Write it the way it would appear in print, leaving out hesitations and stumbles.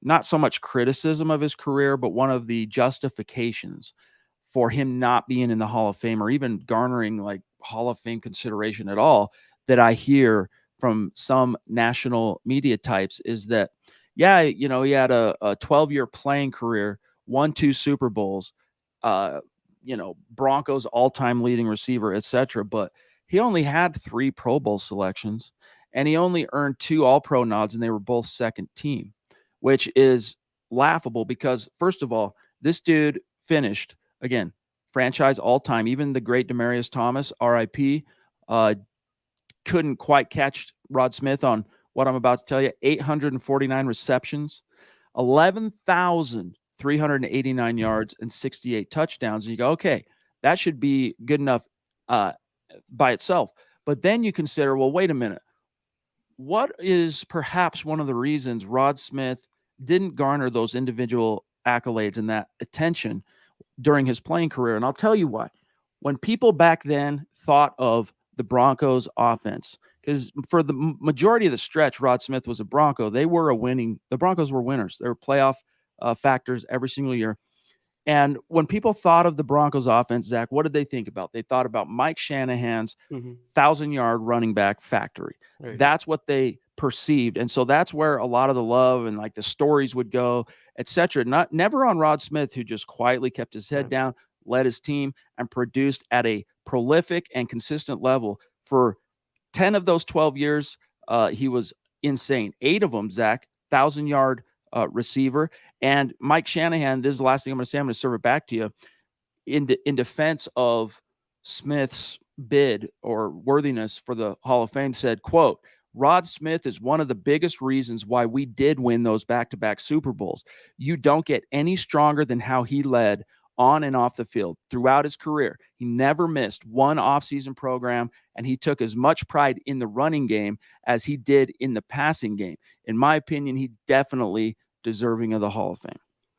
not so much criticism of his career, but one of the justifications for him not being in the Hall of Fame or even garnering like Hall of Fame consideration at all that I hear from some national media types is that, yeah, you know, he had a 12-year playing career, won 2 Super Bowls, you know, Broncos all-time leading receiver, etc. But he only had 3 Pro Bowl selections, and he only earned 2 All-Pro nods, and they were both second team, which is laughable because, first of all, this dude finished, again, franchise all-time. Even the great Demaryius Thomas, RIP, couldn't quite catch Rod Smith on what I'm about to tell you. 849 receptions, 11,389 yards, and 68 touchdowns. And you go, okay, that should be good enough by itself. But then you consider, well, wait a minute. What is perhaps one of the reasons Rod Smith didn't garner those individual accolades and that attention during his playing career? And I'll tell you why. When people back then thought of the Broncos offense, because for the majority of the stretch, Rod Smith was a Bronco. The Broncos were winners. They were playoff factors every single year. And when people thought of the Broncos offense, Zach, what did they think about? They thought about Mike Shanahan's 1,000-yard running back factory. Right. That's what they perceived. And so that's where a lot of the love and like the stories would go, etc. Never on Rod Smith, who just quietly kept his head down, led his team, and produced at a prolific and consistent level for 10 of those 12 years. He was insane. 8 of them, Zach, 1,000-yard receiver. And Mike Shanahan, this is the last thing I'm going to say, I'm going to serve it back to you, in defense of Smith's bid or worthiness for the Hall of Fame, said, quote, Rod Smith is one of the biggest reasons why we did win those back-to-back Super Bowls. You don't get any stronger than how he led on and off the field throughout his career. He never missed one offseason program, and he took as much pride in the running game as he did in the passing game. In my opinion, he definitely deserving of the Hall of Fame.